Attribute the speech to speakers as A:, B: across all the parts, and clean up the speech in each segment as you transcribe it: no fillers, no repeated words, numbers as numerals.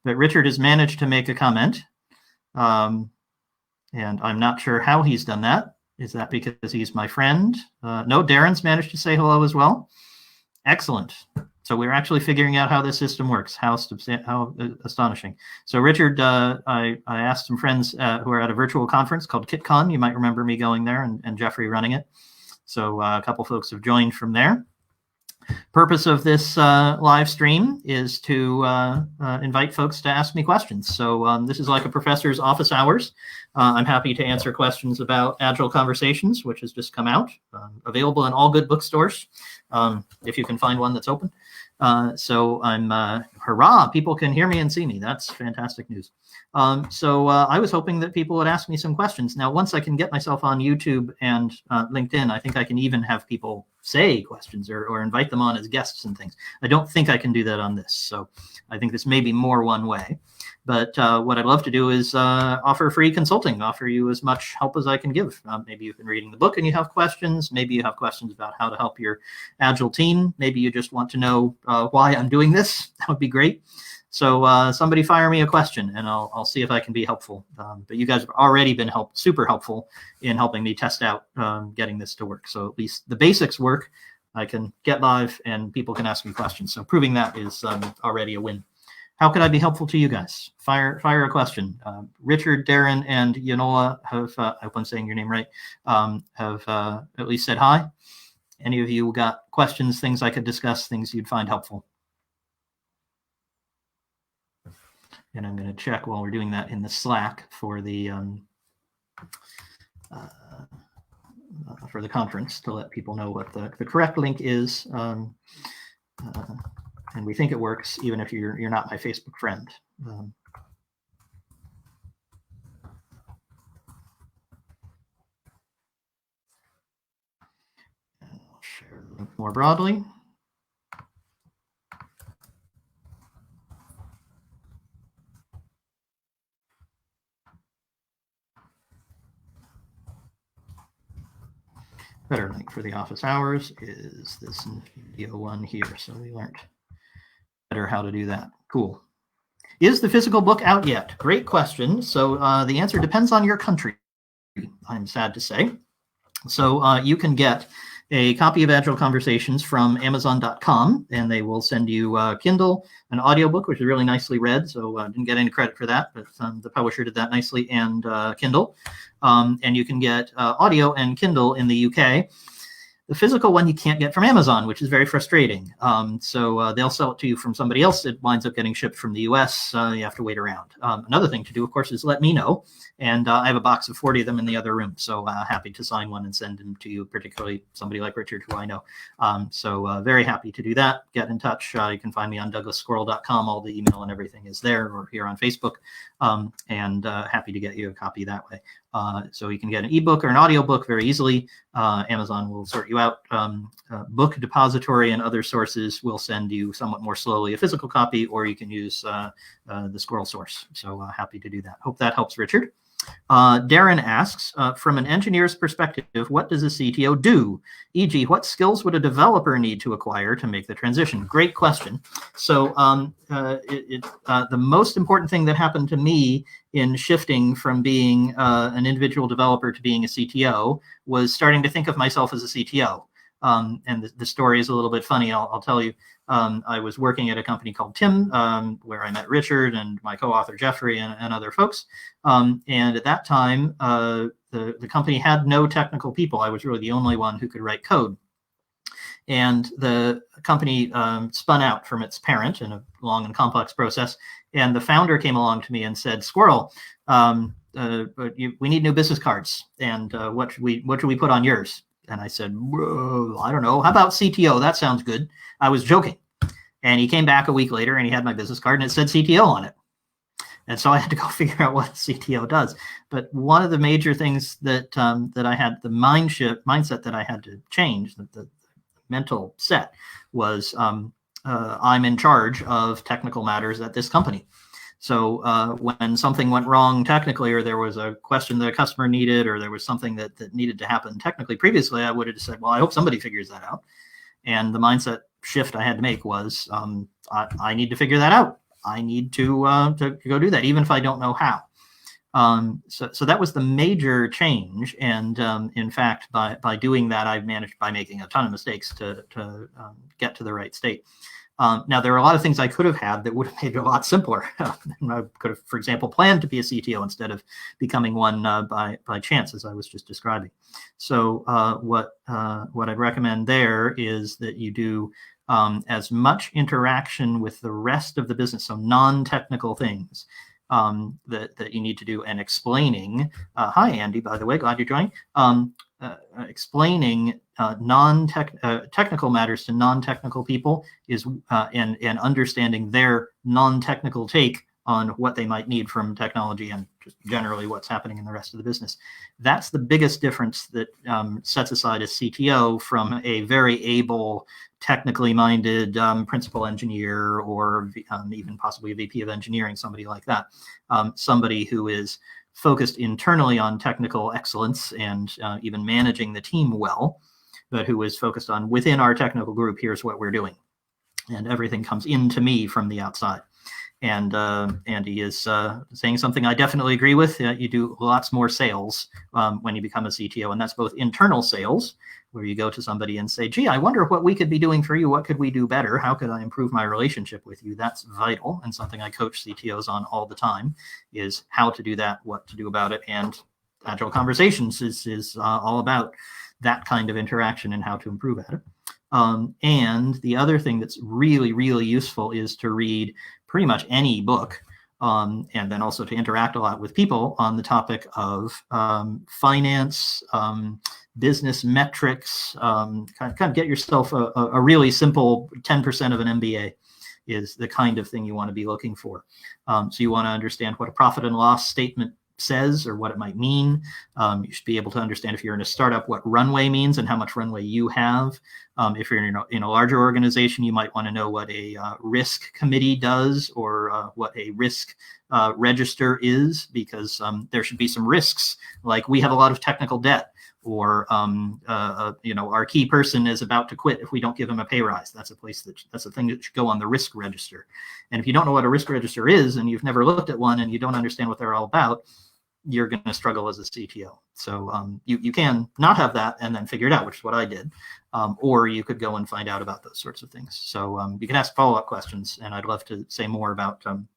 A: But Richard has managed to make a comment. And I'm not sure how he's done that. Is that because he's my friend? No, Darren's managed to say hello as well. Excellent. So we're actually figuring out how this system works. How astonishing. So Richard, I asked some friends who are at a virtual conference called KitCon. You might remember me going there and Jeffrey running it. So a couple folks have joined from there. Purpose of this live stream is to invite folks to ask me questions. So this is like a professor's office hours. I'm happy to answer questions about Agile Conversations, which has just come out, available in all good bookstores, if you can find one that's open. So I'm, hurrah, people can hear me and see me. That's fantastic news. So I was hoping that people would ask me some questions. Now, once I can get myself on YouTube and LinkedIn, I think I can even have people say questions or invite them on as guests and things. I don't think I can do that on this. So I think this may be more one way. But what I'd love to do is offer free consulting, offer you as much help as I can give. Maybe you've been reading the book and you have questions. Maybe you have questions about how to help your Agile team. Maybe you just want to know why I'm doing this. That would be great. So somebody fire me a question and I'll see if I can be helpful. But you guys have already been super helpful in helping me test out getting this to work. So at least the basics work. I can get live and people can ask me questions. So proving that is already a win. How can I be helpful to you guys? Fire a question. Richard, Darren, and Yanola have, I hope I'm saying your name right, have at least said hi. Any of you got questions, things I could discuss, things you'd find helpful? And I'm going to check while we're doing that in the Slack for the conference to let people know what the correct link is. And we think it works even if you're not my Facebook friend. I'll share the link more broadly. Better link for the office hours is this video one here. So we learned better how to do that. Cool. Is the physical book out yet? Great question. So the answer depends on your country, I'm sad to say. So you can get a copy of Agile Conversations from Amazon.com, and they will send you Kindle, an audiobook, which is really nicely read. So I didn't get any credit for that, but the publisher did that nicely, and Kindle. And you can get audio and Kindle in the UK. The physical one you can't get from Amazon, which is very frustrating. So they'll sell it to you from somebody else. It winds up getting shipped from the US. You have to wait around. Another thing to do, of course, is let me know. And I have a box of 40 of them in the other room. So happy to sign one and send them to you, particularly somebody like Richard, who I know. So very happy to do that. Get in touch. You can find me on DouglasSquirrel.com. All the email and everything is there, or here on Facebook. And happy to get you a copy that way. So you can get an ebook or an audiobook very easily. Amazon will sort you out. Book Depository and other sources will send you somewhat more slowly a physical copy, or you can use the Squirrel source. So happy to do that. Hope that helps, Richard. Darren asks, from an engineer's perspective, what does a CTO do? E.g., what skills would a developer need to acquire to make the transition? Great question. So the most important thing that happened to me in shifting from being an individual developer to being a CTO was starting to think of myself as a CTO. And the story is a little bit funny, I'll tell you. I was working at a company called Tim, where I met Richard and my co-author Jeffrey and other folks. And at that time, the company had no technical people. I was really the only one who could write code. And the company spun out from its parent in a long and complex process. And the founder came along to me and said, Squirrel, we need new business cards. And what should we put on yours? And I said, whoa, I don't know. How about CTO? That sounds good. I was joking. And he came back a week later and he had my business card and it said CTO on it. And so I had to go figure out what a CTO does. But one of the major things that that I had, the mindset that I had to change, the mental set, was I'm in charge of technical matters at this company. So when something went wrong technically, or there was a question that a customer needed, or there was something that needed to happen technically previously, I would have said, well, I hope somebody figures that out. And the mindset shift I had to make was, I need to figure that out. I need to go do that, even if I don't know how. So that was the major change. And in fact, by doing that, I've managed, by making a ton of mistakes, to get to the right state. Now, there are a lot of things I could have had that would have made it a lot simpler. I could have, for example, planned to be a CTO instead of becoming one by chance, as I was just describing. So what I'd recommend there is that you do as much interaction with the rest of the business, so non-technical things, that you need to do, and explaining. Hi, Andy, by the way, glad you joined. Explaining technical matters to non-technical people is and understanding their non-technical take on what they might need from technology and just generally what's happening in the rest of the business. That's the biggest difference that sets aside a CTO from a very able, technically minded principal engineer, or even possibly a VP of engineering, somebody like that. Somebody who is focused internally on technical excellence and even managing the team well, but who is focused on, within our technical group, here's what we're doing. And everything comes into me from the outside. And Andy is saying something I definitely agree with. You do lots more sales when you become a CTO, and that's both internal sales, where you go to somebody and say, gee, I wonder what we could be doing for you. What could we do better? How could I improve my relationship with you? That's vital, and something I coach CTOs on all the time is how to do that, what to do about it. And Agile Conversations is all about that kind of interaction and how to improve at it. And the other thing that's really, really useful is to read pretty much any book, and then also to interact a lot with people on the topic of finance, business metrics, kind of get yourself a really simple 10% of an MBA is the kind of thing you want to be looking for. So you want to understand what a profit and loss statement says, or what it might mean. You should be able to understand, if you're in a startup, what runway means and how much runway you have. If you're in a larger organization, you might want to know what a risk committee does, or what a risk register is, because there should be some risks, like we have a lot of technical debt, or our key person is about to quit if we don't give him a pay rise. That's a thing that should go on the risk register. And if you don't know what a risk register is, and you've never looked at one, and you don't understand what they're all about, you're going to struggle as a CTO. So you can not have that and then figure it out, which is what I did. Or you could go and find out about those sorts of things. So you can ask follow-up questions, and I'd love to say more about kind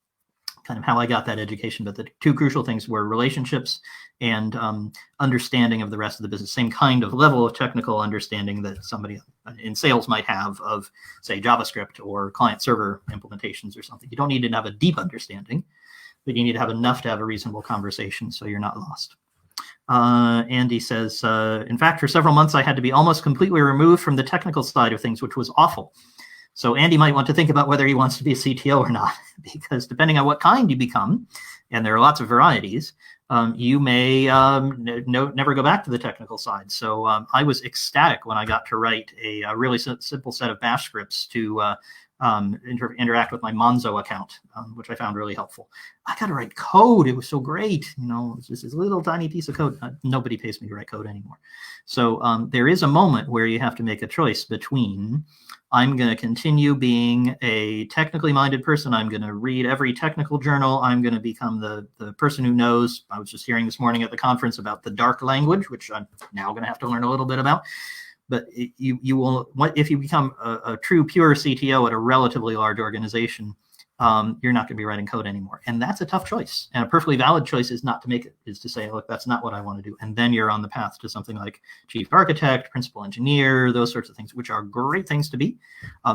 A: of how I got that education. But the two crucial things were relationships and understanding of the rest of the business, same kind of level of technical understanding that somebody in sales might have of, say, JavaScript or client-server implementations or something. You don't need to have a deep understanding, but you need to have enough to have a reasonable conversation so you're not lost. Andy says, in fact, for several months, I had to be almost completely removed from the technical side of things, which was awful. So Andy might want to think about whether he wants to be a CTO or not, because depending on what kind you become, and there are lots of varieties, you may never go back to the technical side. So I was ecstatic when I got to write a really simple set of bash scripts to interact with my Monzo account, which I found really helpful. I got to write code. It was so great. It's just this little tiny piece of code. Nobody pays me to write code anymore. So there is a moment where you have to make a choice between, I'm going to continue being a technically minded person. I'm going to read every technical journal. I'm going to become the person who knows. I was just hearing this morning at the conference about the dark language, which I'm now going to have to learn a little bit about. But you will, if you become a true pure CTO at a relatively large organization, you're not going to be writing code anymore. And that's a tough choice. And a perfectly valid choice is not to make it, is to say, look, that's not what I want to do. And then you're on the path to something like chief architect, principal engineer, those sorts of things, which are great things to be.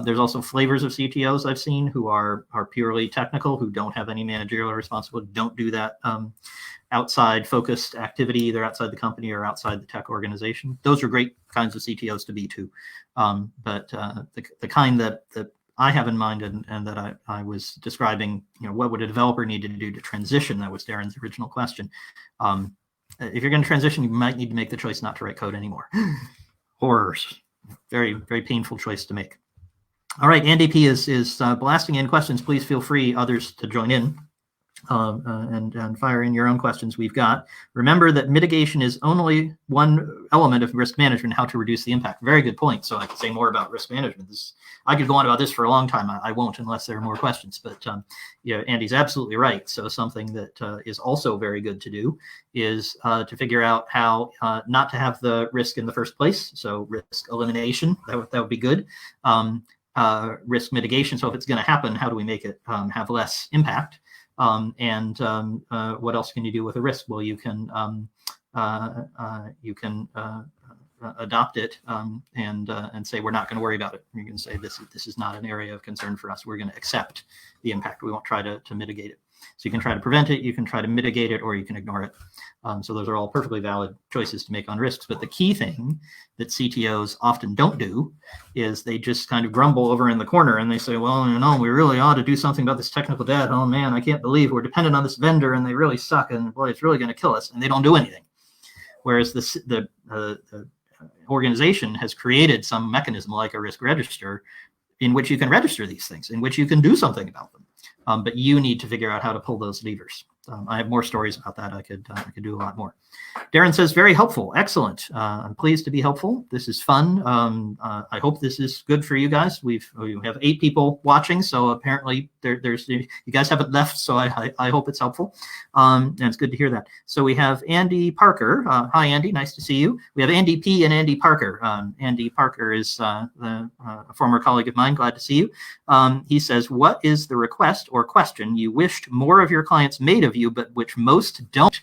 A: There's also flavors of CTOs I've seen who are purely technical, who don't have any managerial responsibility, don't do that outside focused activity, either outside the company or outside the tech organization. Those are great kinds of CTOs to be too. But the kind that I have in mind and that I was describing, what would a developer need to do to transition? That was Darren's original question. If you're going to transition, you might need to make the choice not to write code anymore. Horrors. Very, very painful choice to make. All right, Andy P is blasting in questions. Please feel free, others, to join in. and fire in your own questions. We've got, remember that mitigation is only one element of risk management, how to reduce the impact. Very good point. So I could say more about risk management. I could go on about this for a long time. I won't unless there are more questions. But yeah, Andy's absolutely right. So something that is also very good to do is to figure out how not to have the risk in the first place. So risk elimination, that would be good. Risk mitigation. So if it's going to happen, how do we make it have less impact? What else can you do with a risk? Well, you can adopt it and say we're not going to worry about it. You can say this is not an area of concern for us. We're going to accept the impact. We won't try to mitigate it. So you can try to prevent it, you can try to mitigate it, or you can ignore it. So those are all perfectly valid choices to make on risks. But the key thing that CTOs often don't do is they just kind of grumble over in the corner and they say, well, we really ought to do something about this technical debt. Oh man, I can't believe we're dependent on this vendor and they really suck and boy, it's really going to kill us. And they don't do anything. Whereas the organization has created some mechanism like a risk register in which you can register these things, in which you can do something about them. But you need to figure out how to pull those levers. I have more stories about that. I could do a lot more. Darren says, very helpful. Excellent. I'm pleased to be helpful. This is fun. I hope this is good for you guys. We have 8 people watching, so apparently there's you guys haven't left, so I hope it's helpful. And it's good to hear that. So we have Andy Parker. Hi, Andy. Nice to see you. We have Andy P. and Andy Parker. Andy Parker is a former colleague of mine. Glad to see you. He says, what is the request or question you wished more of your clients made of you, but which most don't?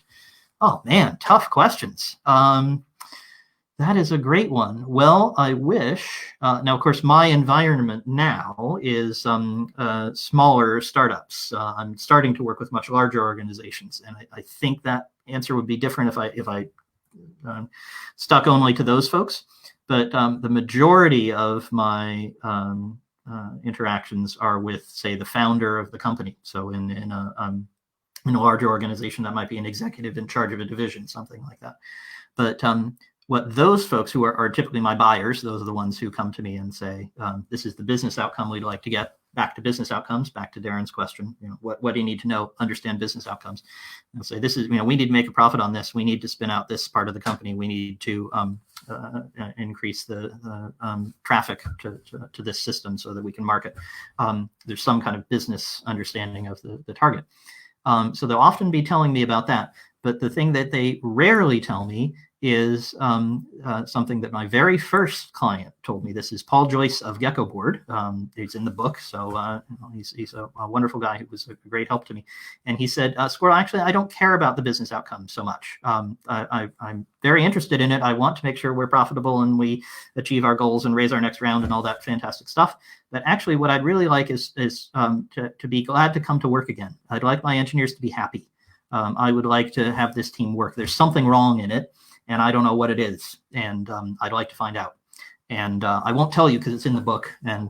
A: Oh man, tough questions. That is a great one. Well, I wish, now of course my environment now is smaller startups. I'm starting to work with much larger organizations, and I think that answer would be different if I stuck only to those folks. But the majority of my interactions are with, say, the founder of the company. So in a larger organization, that might be an executive in charge of a division, something like that. But what those folks who are typically my buyers, those are the ones who come to me and say, this is the business outcome we'd like to get. Back to business outcomes, back to Darren's question, what do you need to know? Understand business outcomes. And say, this is, we need to make a profit on this. We need to spin out this part of the company. We need to increase the traffic to this system so that we can market. There's some kind of business understanding of the target. So they'll often be telling me about that. But the thing that they rarely tell me is something that my very first client told me. This is Paul Joyce of Gecko Board. He's in the book, so he's a wonderful guy who was a great help to me. And he said, Squirrel, actually, I don't care about the business outcome so much. I'm very interested in it. I want to make sure we're profitable and we achieve our goals and raise our next round and all that fantastic stuff. But actually, what I'd really like is to be glad to come to work again. I'd like my engineers to be happy. I would like to have this team work. There's something wrong in it, and I don't know what it is, and I'd like to find out. And I won't tell you because it's in the book, and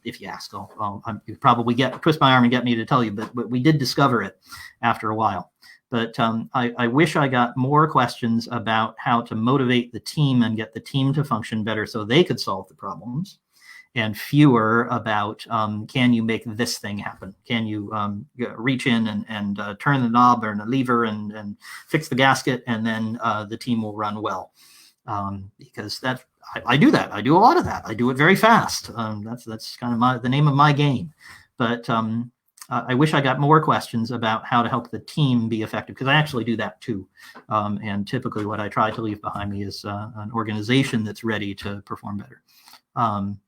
A: if you ask, I'll probably twist my arm and get me to tell you, but we did discover it after a while. But I wish I got more questions about how to motivate the team and get the team to function better so they could solve the problems, and fewer about can you make this thing happen? Can you reach in and turn the knob or the lever and fix the gasket, and then the team will run well? Because I do that. I do a lot of that. I do it very fast. That's kind of the name of my game. But I wish I got more questions about how to help the team be effective, because I actually do that too. And typically what I try to leave behind me is an organization that's ready to perform better.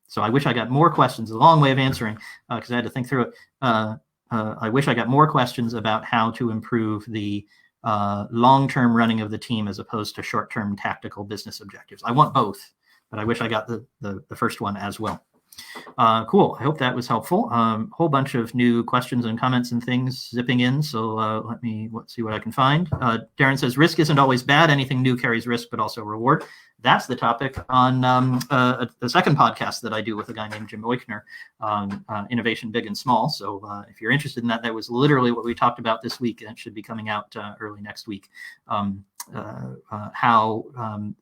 A: So I wish I got more questions. A long way of answering because I had to think through it. I wish I got more questions about how to improve the long-term running of the team as opposed to short-term tactical business objectives. I want both, but I wish I got the first one as well. Cool. I hope that was helpful. Whole bunch of new questions and comments and things zipping in. So let's see what I can find. Darren says, risk isn't always bad. Anything new carries risk, but also reward. That's the topic on the second podcast that I do with a guy named Jim Oichner, Innovation Big and Small. So if you're interested in that, that was literally what we talked about this week, and it should be coming out early next week. How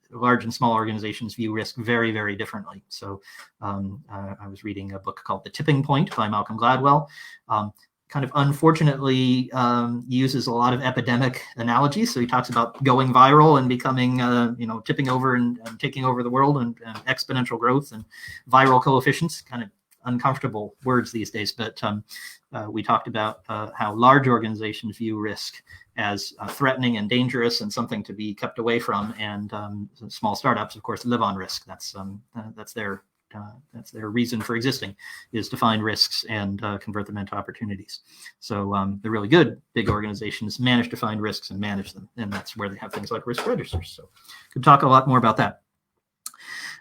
A: large and small organizations view risk very, very differently. So I was reading a book called The Tipping Point by Malcolm Gladwell. kind of unfortunately uses a lot of epidemic analogies. So he talks about going viral and becoming, tipping over and taking over the world, and exponential growth and viral coefficients, kind of uncomfortable words these days. But we talked about how large organizations view risk as threatening and dangerous and something to be kept away from. And small startups, of course, live on risk. That's their reason for existing, is to find risks and convert them into opportunities. So the really good big organizations manage to find risks and manage them. And that's where they have things like risk registers. So could talk a lot more about that.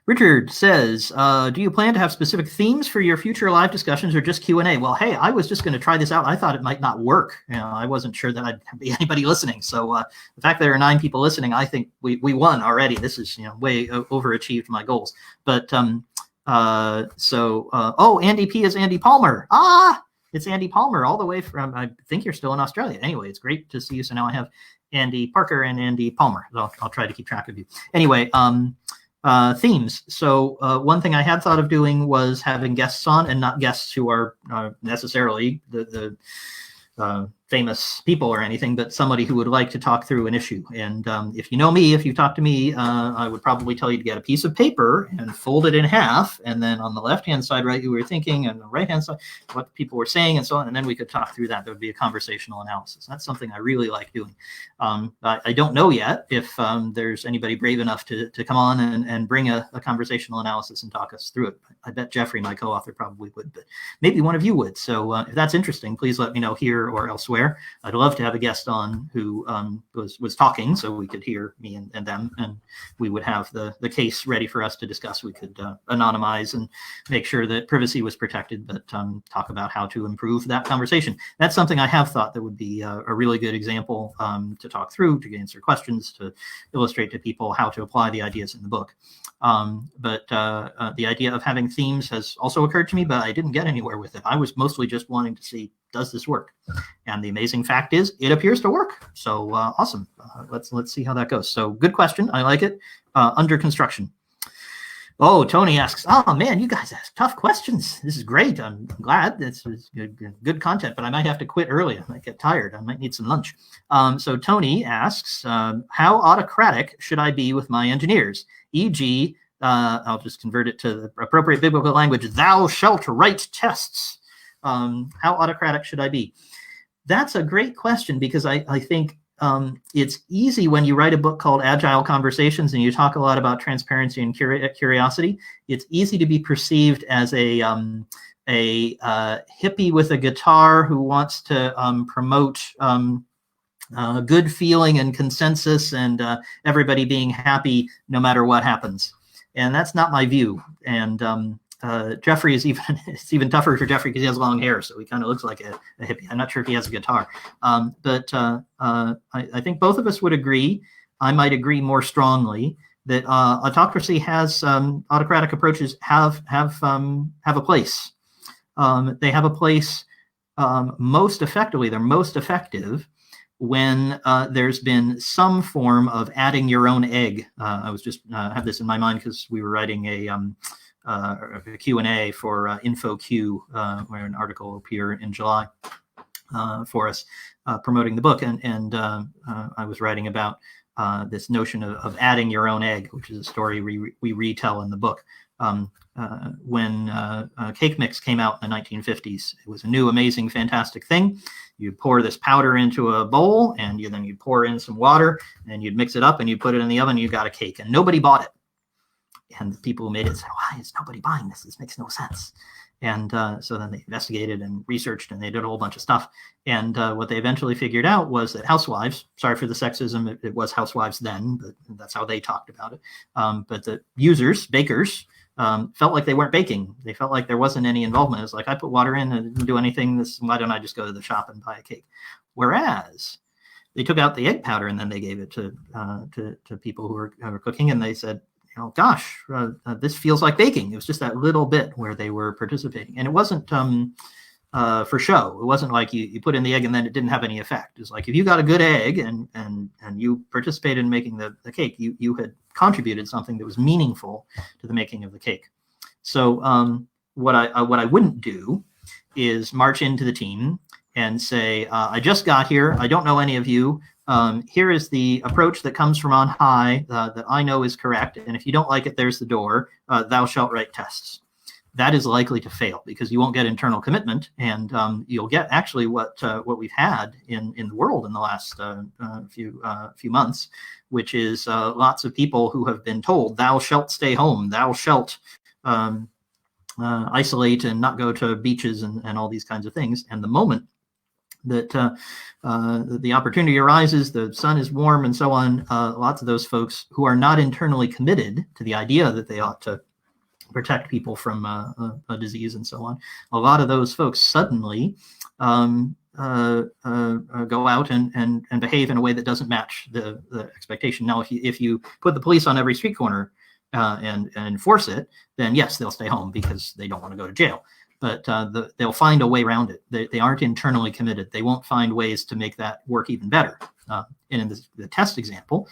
A: Richard says, do you plan to have specific themes for your future live discussions or just Q&A? Well, hey, I was just going to try this out. I thought it might not work. I wasn't sure that I'd be anybody listening. So the fact that there are 9 people listening, I think we won already. This is way overachieved my goals. But Andy P is Andy Palmer. It's Andy Palmer all the way from, I think you're still in Australia. Anyway, it's great to see you. So now I have Andy Parker and Andy Palmer. I'll try to keep track of you. Anyway, themes. So one thing I had thought of doing was having guests on, and not guests who are necessarily the famous people or anything, but somebody who would like to talk through an issue. And if you know me, if you talk to me, I would probably tell you to get a piece of paper and fold it in half. And then on the left-hand side, write you were thinking, and the right-hand side, what people were saying and so on. And then we could talk through that. There would be a conversational analysis. That's something I really like doing. I don't know yet if there's anybody brave enough to come on and bring a conversational analysis and talk us through it. I bet Jeffrey, my co-author, probably would, but maybe one of you would. So if that's interesting, please let me know here or elsewhere. I'd love to have a guest on who was talking, so we could hear me and them, and we would have the case ready for us to discuss. We could anonymize and make sure that privacy was protected, but talk about how to improve that conversation. That's something I have thought that would be a really good example to talk through, to answer questions, to illustrate to people how to apply the ideas in the book. But the idea of having themes has also occurred to me, but I didn't get anywhere with it. I was mostly just wanting to see, does this work? And the amazing fact is, it appears to work. So awesome. Let's see how that goes. So good question. I like it. Under construction. Oh, Tony asks, oh man, you guys ask tough questions. This is great. I'm glad. This is good content, but I might have to quit early. I might get tired. I might need some lunch. So Tony asks, how autocratic should I be with my engineers? E.g., I'll just convert it to the appropriate biblical language. Thou shalt write tests. How autocratic should I be? That's a great question, because I think it's easy when you write a book called Agile Conversations and you talk a lot about transparency and curiosity. It's easy to be perceived as a hippie with a guitar who wants to promote good feeling and consensus and everybody being happy no matter what happens. And that's not my view. And Jeffrey is it's even tougher for Jeffrey because he has long hair, so he kind of looks like a hippie. I'm not sure if he has a guitar, but I think both of us would agree. I might agree more strongly that autocracy has autocratic approaches have a place. They have a place most effectively. They're most effective when there's been some form of adding your own egg. I was just have this in my mind because we were writing a Q&A for InfoQ, where an article will appear in July for us promoting the book. And I was writing about this notion of adding your own egg, which is a story we retell in the book. When cake mix came out in the 1950s, it was a new, amazing, fantastic thing. You'd pour this powder into a bowl, and then you'd pour in some water, and you'd mix it up, and you'd put it in the oven, and you got a cake. And nobody bought it. And the people who made it said, why is nobody buying this? This makes no sense. And so then they investigated and researched, and they did a whole bunch of stuff. And what they eventually figured out was that housewives, sorry for the sexism, it was housewives then, but that's how they talked about it. But the users, bakers, felt like they weren't baking. They felt like there wasn't any involvement. It's like, I put water in and it didn't do anything. Why don't I just go to the shop and buy a cake? Whereas they took out the egg powder and then they gave it to people who were cooking, and they said, gosh, this feels like baking. It was just that little bit where they were participating. And it wasn't for show. It wasn't like you put in the egg and then it didn't have any effect. It's like, if you got a good egg and you participated in making the cake, you had contributed something that was meaningful to the making of the cake. So what I wouldn't do is march into the team and say, I just got here. I don't know any of you. Here is the approach that comes from on high that I know is correct. And if you don't like it, there's the door. Thou shalt write tests. That is likely to fail because you won't get internal commitment, and you'll get actually what we've had in the world in the last few months, which is lots of people who have been told, thou shalt stay home, thou shalt isolate and not go to beaches and all these kinds of things. And the moment that the opportunity arises, the sun is warm and so on, lots of those folks who are not internally committed to the idea that they ought to protect people from a disease and so on, a lot of those folks suddenly go out and behave in a way that doesn't match the expectation. Now, if you put the police on every street corner and enforce it, then yes, they'll stay home because they don't want to go to jail. But they'll find a way around it. They aren't internally committed. They won't find ways to make that work even better. And in the test example,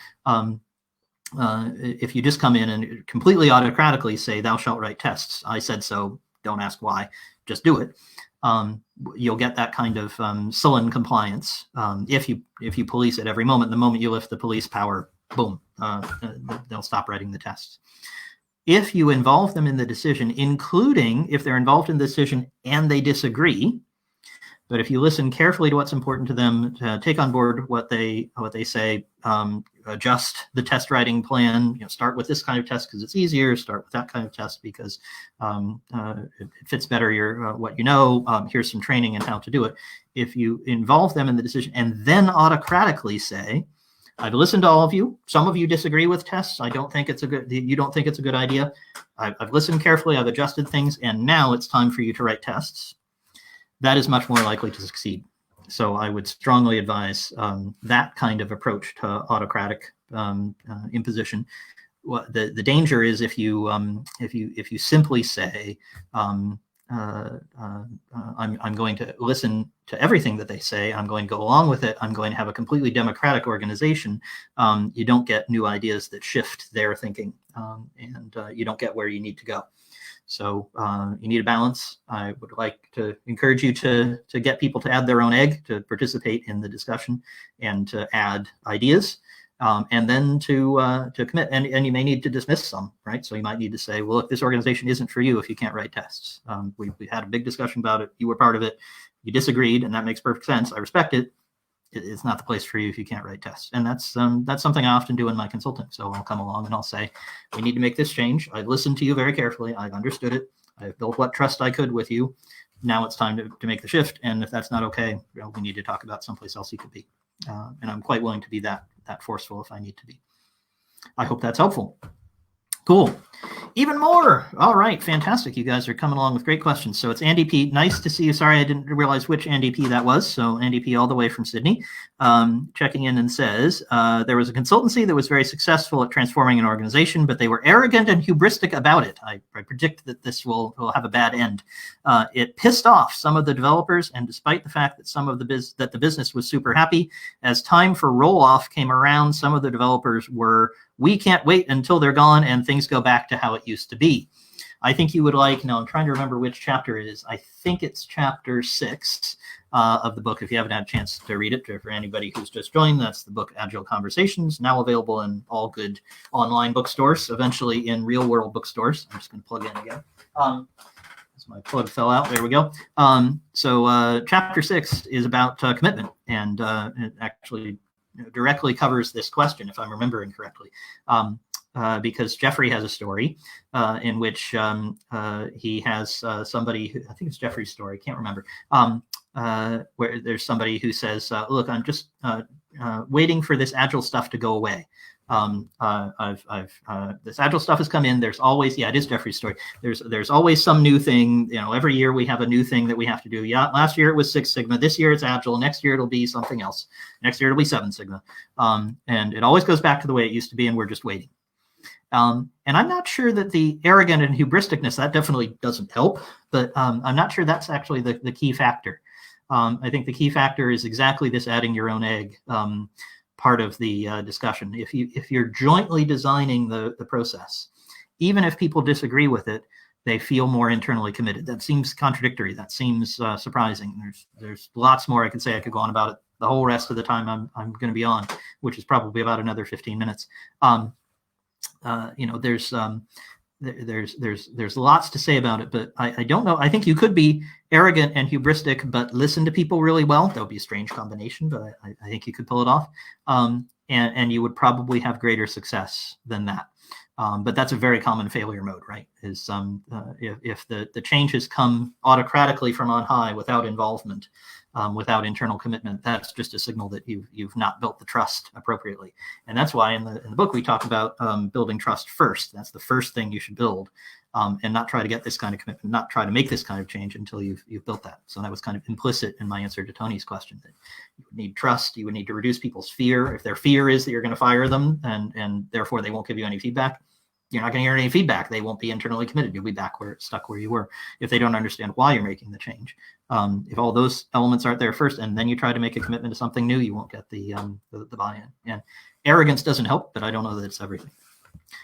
A: if you just come in and completely autocratically say, thou shalt write tests, I said so, don't ask why, just do it, you'll get that kind of sullen compliance. If you police it every moment, the moment you lift the police power, boom, they'll stop writing the tests. If you involve them in the decision, including if they're involved in the decision and they disagree, but if you listen carefully to what's important to them, to take on board what they say, adjust the test writing plan, start with this kind of test because it's easier, start with that kind of test because it fits better what you know, here's some training in how to do it. If you involve them in the decision and then autocratically say, I've listened to all of you. Some of you disagree with tests. You don't think it's a good idea. I've listened carefully. I've adjusted things. And now it's time for you to write tests. That is much more likely to succeed. So I would strongly advise that kind of approach to autocratic imposition. The danger is if you simply say, I'm going to listen to everything that they say. I'm going to go along with it. I'm going to have a completely democratic organization. You don't get new ideas that shift their thinking, and you don't get where you need to go. So you need a balance. I would like to encourage you to get people to add their own egg, to participate in the discussion, and to add ideas, and then to commit. And you may need to dismiss some, right? So you might need to say, well, look, this organization isn't for you if you can't write tests. We had a big discussion about it. You were part of it. You disagreed, and that makes perfect sense. I respect it. It's not the place for you if you can't write tests. And that's something I often do in my consulting. So I'll come along and I'll say, we need to make this change. I've listened to you very carefully. I've understood it. I've built what trust I could with you. Now it's time to make the shift. And if that's not okay, well, we need to talk about someplace else you could be. And I'm quite willing to be that forceful if I need to be. I hope that's helpful. Cool. Even more. All right. Fantastic. You guys are coming along with great questions. So it's Andy P. Nice to see you. Sorry, I didn't realize which Andy P. that was. So Andy P. all the way from Sydney, checking in and says, there was a consultancy that was very successful at transforming an organization, but they were arrogant and hubristic about it. I predict that this will have a bad end. It pissed off some of the developers, and despite the fact that the business was super happy, as time for roll-off came around, some of the developers were, we can't wait until they're gone and things go back to how it used to be. I think you would like, now I'm trying to remember which chapter it is. I think it's chapter 6 of the book. If you haven't had a chance to read it, for anybody who's just joined, that's the book Agile Conversations, now available in all good online bookstores, eventually in real world bookstores. I'm just going to plug in again. My plug fell out. There we go. So chapter 6 is about commitment, and it actually directly covers this question, if I'm remembering correctly, because Jeffrey has a story in which he has somebody who, I think it's Jeffrey's story, can't remember, where there's somebody who says, look, I'm just waiting for this Agile stuff to go away. This Agile stuff has come in. There's always, it is Jeffrey's story. There's always some new thing. Every year we have a new thing that we have to do. Yeah, last year it was 6 Sigma. This year it's Agile. Next year it'll be something else. Next year it'll be 7 Sigma. And it always goes back to the way it used to be, and we're just waiting. And I'm not sure that the arrogant and hubristicness, that definitely doesn't help, but I'm not sure that's actually the key factor. I think the key factor is exactly this adding your own egg part of the discussion. If you're jointly designing the process, even if people disagree with it, they feel more internally committed. That seems contradictory. That seems surprising. There's lots more I could say. I could go on about it the whole rest of the time I'm going to be on, which is probably about another 15 minutes. There's lots to say about it, but I don't know. I think you could be arrogant and hubristic, but listen to people really well. That would be a strange combination, but I think you could pull it off. And you would probably have greater success than that. But that's a very common failure mode, right? Is if the changes come autocratically from on high without involvement, without internal commitment, that's just a signal that you've not built the trust appropriately. And that's why in the book we talk about building trust first. That's the first thing you should build, and not try to get this kind of commitment, not try to make this kind of change until you've built that. So that was kind of implicit in my answer to Tony's question, that you would need trust. You would need to reduce people's fear. If their fear is that you're going to fire them and therefore they won't give you any feedback, you're not going to hear any feedback. They won't be internally committed. You'll be stuck where you were if they don't understand why you're making the change. If all those elements aren't there first, and then you try to make a commitment to something new, you won't get the buy-in. And arrogance doesn't help, but I don't know that it's everything.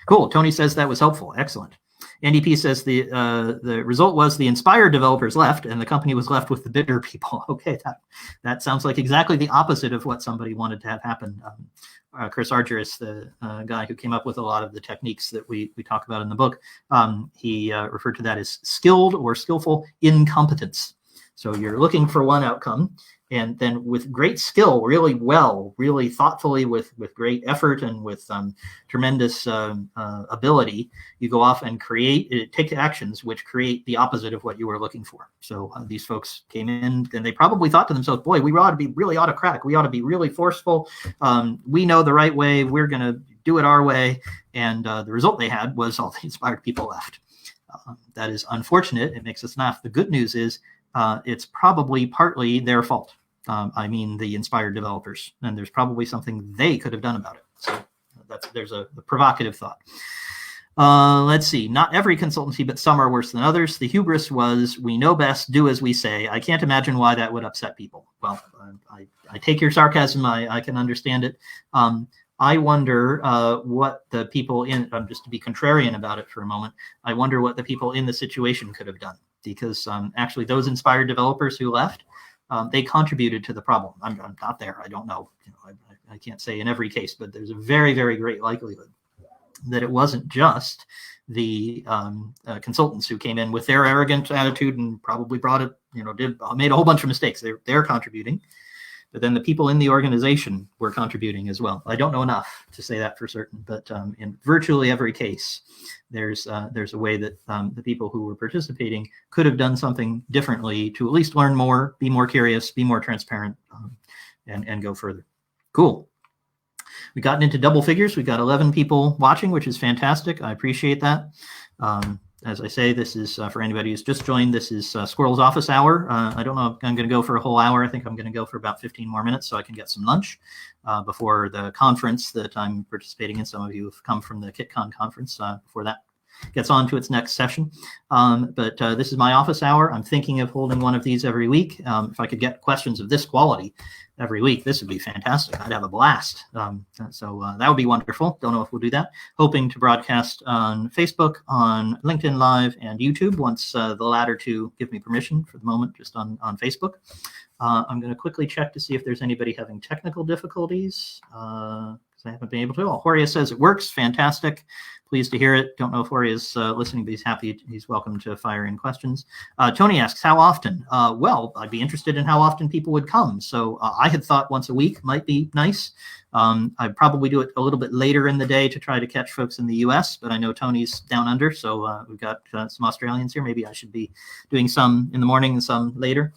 A: Cool. Tony says that was helpful. Excellent. Andy P says the result was the inspired developers left, and the company was left with the bitter people. Okay, that sounds like exactly the opposite of what somebody wanted to have happen. Chris Argyris, the guy who came up with a lot of the techniques that we talk about in the book, he referred to that as skilled or skillful incompetence. So you're looking for one outcome, and then with great skill, really thoughtfully, with great effort and with tremendous ability, you go off and take actions which create the opposite of what you were looking for. So these folks came in and they probably thought to themselves, boy, we ought to be really autocratic. We ought to be really forceful. We know the right way. We're going to do it our way. And the result they had was all the inspired people left. That is unfortunate. It makes us laugh. The good news is it's probably partly their fault. I mean, the inspired developers, and there's probably something they could have done about it. So there's a provocative thought. Let's see. Not every consultancy, but some are worse than others. The hubris was, we know best, do as we say. I can't imagine why that would upset people. Well, I take your sarcasm. I can understand it. I wonder what the people in, just to be contrarian about it for a moment, I wonder what the people in the situation could have done. Because actually those inspired developers who left, they contributed to the problem. I'm not there. I don't know. I can't say in every case, but there's a very, very great likelihood that it wasn't just the consultants who came in with their arrogant attitude and probably made a whole bunch of mistakes. They're contributing. But then the people in the organization were contributing as well. I don't know enough to say that for certain, but in virtually every case, there's a way that the people who were participating could have done something differently to at least learn more, be more curious, be more transparent, and go further. Cool. We've gotten into double figures. We've got 11 people watching, which is fantastic. I appreciate that. As I say, this is for anybody who's just joined. This is Squirrel's office hour. I don't know if I'm going to go for a whole hour. I think I'm going to go for about 15 more minutes so I can get some lunch before the conference that I'm participating in. Some of you have come from the KitCon conference before that gets on to its next session. But this is my office hour. I'm thinking of holding one of these every week. If I could get questions of this quality every week, this would be fantastic. I'd have a blast. So that would be wonderful. Don't know if we'll do that. Hoping to broadcast on Facebook, on LinkedIn Live, and YouTube once the latter two give me permission. For the moment, just on Facebook. I'm going to quickly check to see if there's anybody having technical difficulties. I haven't been able to. Oh, Horia says it works. Fantastic. Pleased to hear it. Don't know if Horia is listening, but he's happy. He's welcome to fire in questions. Tony asks, how often? Well, I'd be interested in how often people would come. So I had thought once a week might be nice. I'd probably do it a little bit later in the day to try to catch folks in the US, but I know Tony's down under, so we've got some Australians here. Maybe I should be doing some in the morning and some later.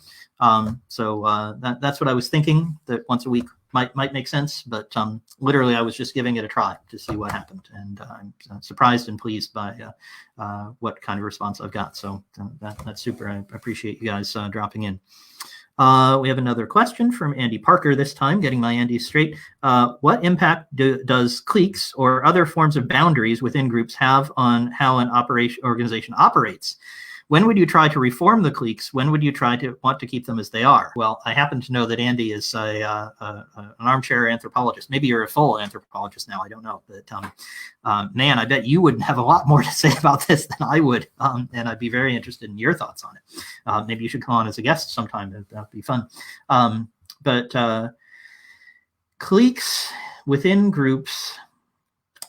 A: So that's what I was thinking, that once a week might make sense, but literally I was just giving it a try to see what happened, and I'm surprised and pleased by what kind of response I've got. So that's super. I appreciate you guys dropping in. We have another question from Andy Parker this time, getting my Andy straight. What impact does cliques or other forms of boundaries within groups have on how an organization operates? When would you try to reform the cliques? When would you try to want to keep them as they are? Well, I happen to know that Andy is an armchair anthropologist. Maybe you're a full anthropologist now. I don't know. But man, I bet you would have a lot more to say about this than I would. And I'd be very interested in your thoughts on it. Maybe you should come on as a guest sometime. That'd be fun. But cliques within groups,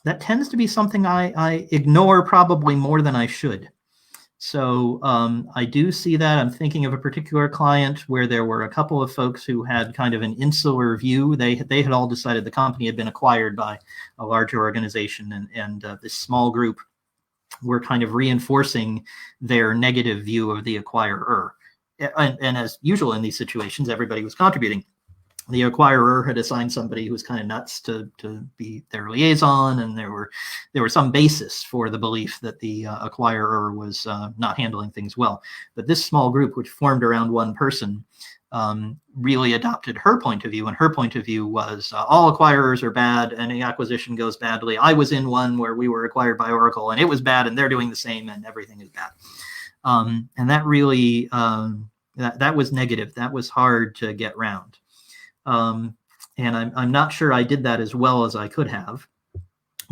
A: that tends to be something I ignore probably more than I should. So I do see that. I'm thinking of a particular client where there were a couple of folks who had kind of an insular view. They had all decided the company had been acquired by a larger organization, and this small group were kind of reinforcing their negative view of the acquirer. And as usual in these situations, everybody was contributing. The acquirer had assigned somebody who was kind of nuts to be their liaison, and there were some basis for the belief that the acquirer was not handling things well. But this small group, which formed around one person, really adopted her point of view, and her point of view was all acquirers are bad, any acquisition goes badly. I was in one where we were acquired by Oracle, and it was bad, and they're doing the same, and everything is bad. And that really that was negative. That was hard to get round. And I'm not sure I did that as well as I could have,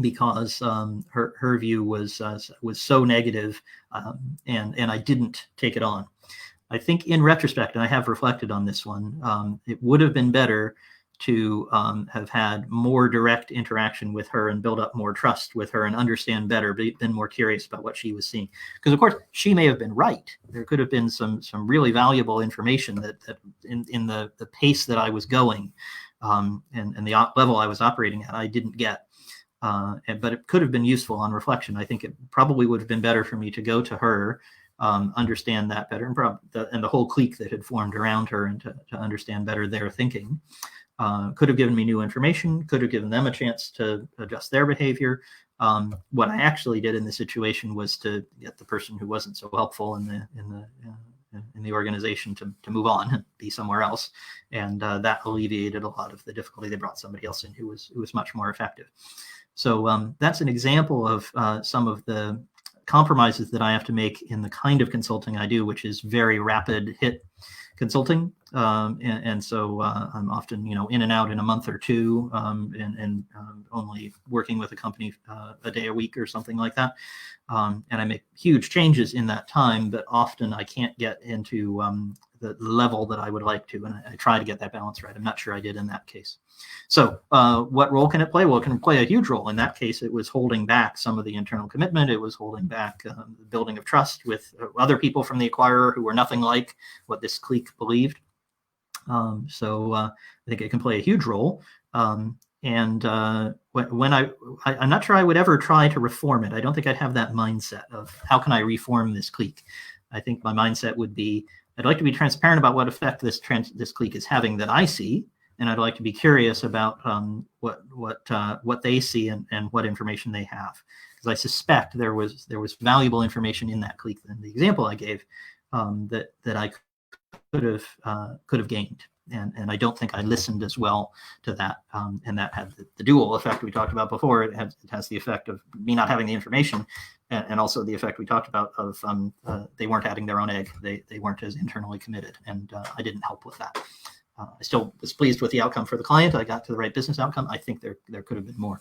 A: because her view was so negative, and I didn't take it on. I think in retrospect, and I have reflected on this one, it would have been better to have had more direct interaction with her and build up more trust with her and understand better, been more curious about what she was seeing. Because of course, she may have been right. There could have been some really valuable information that in the pace that I was going and the level I was operating at, I didn't get. But it could have been useful on reflection. I think it probably would have been better for me to go to her, understand that better, and the whole clique that had formed around her, and to understand better their thinking. Could have given me new information, could have given them a chance to adjust their behavior. What I actually did in this situation was to get the person who wasn't so helpful in the organization to move on and be somewhere else, and that alleviated a lot of the difficulty. They brought somebody else in who was much more effective. So that's an example of some of the compromises that I have to make in the kind of consulting I do, which is very rapid hit consulting. And so I'm often, in and out in a month or two, and only working with a company a day a week or something like that. And I make huge changes in that time, but often I can't get into the level that I would like to, and I try to get that balance right. I'm not sure I did in that case. So what role can it play? Well, it can play a huge role. In that case, it was holding back some of the internal commitment. It was holding back the building of trust with other people from the acquirer who were nothing like what this clique believed. So I think it can play a huge role. And when I'm not sure I would ever try to reform it. I don't think I'd have that mindset of how can I reform this clique. I think my mindset would be, I'd like to be transparent about what effect this clique is having that I see, and I'd like to be curious about what they see and what information they have, because I suspect there was valuable information in that clique than the example I gave that I could have gained. And I don't think I listened as well to that. And that had the dual effect we talked about before. It has the effect of me not having the information, and also the effect we talked about of they weren't adding their own egg. They weren't as internally committed, and I didn't help with that. I still was pleased with the outcome for the client. I got to the right business outcome. I think there could have been more.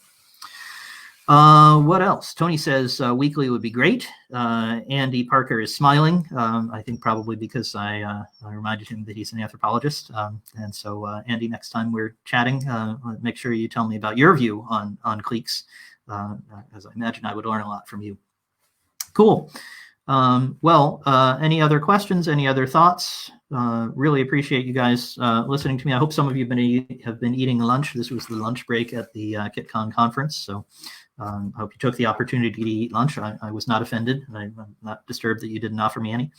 A: What else? Tony says weekly would be great. Andy Parker is smiling. I think probably because I reminded him that he's an anthropologist. And so, Andy, next time we're chatting, make sure you tell me about your view on cliques, as I imagine I would learn a lot from you. Cool. Well, any other questions? Any other thoughts? Really appreciate you guys listening to me. I hope some of you have been eating lunch. This was the lunch break at the KitCon conference. So I hope you took the opportunity to eat lunch. I was not offended. I'm not disturbed that you didn't offer me any.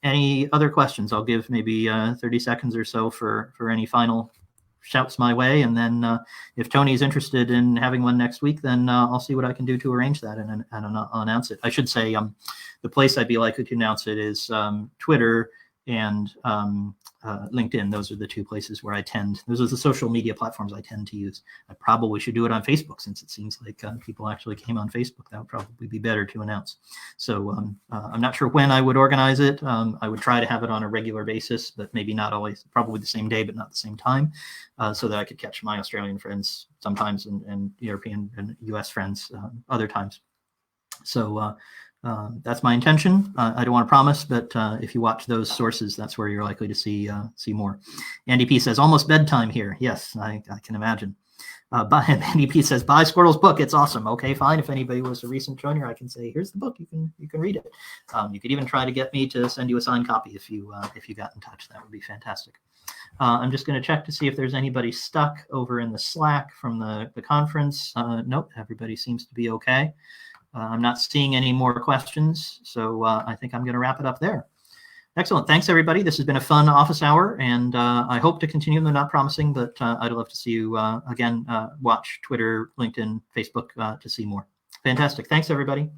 A: Any other questions? I'll give maybe 30 seconds or so for any final shouts my way. And then if Tony's interested in having one next week, then I'll see what I can do to arrange that and announce it. I should say the place I'd be likely to announce it is Twitter. and LinkedIn. Those are the two places where those are the social media platforms I tend to use. I probably should do it on Facebook, since it seems like people actually came on Facebook. That would probably be better to announce. So I'm not sure when I would organize it. I would try to have it on a regular basis, but maybe not always, probably the same day, but not the same time, so that I could catch my Australian friends sometimes and European and US friends other times. So that's my intention. I don't want to promise, but if you watch those sources, that's where you're likely to see more. Andy P says, almost bedtime here. Yes, I can imagine. Andy P says, buy Squirrel's book. It's awesome. Okay, fine. If anybody was a recent joiner, I can say, here's the book. You can read it. You could even try to get me to send you a signed copy if you got in touch. That would be fantastic. I'm just going to check to see if there's anybody stuck over in the Slack from the conference. Nope, everybody seems to be okay. I'm not seeing any more questions, so I think I'm going to wrap it up there. Excellent. Thanks, everybody. This has been a fun office hour, and I hope to continue. I'm not promising, but I'd love to see you again. Watch Twitter, LinkedIn, Facebook to see more. Fantastic. Thanks, everybody.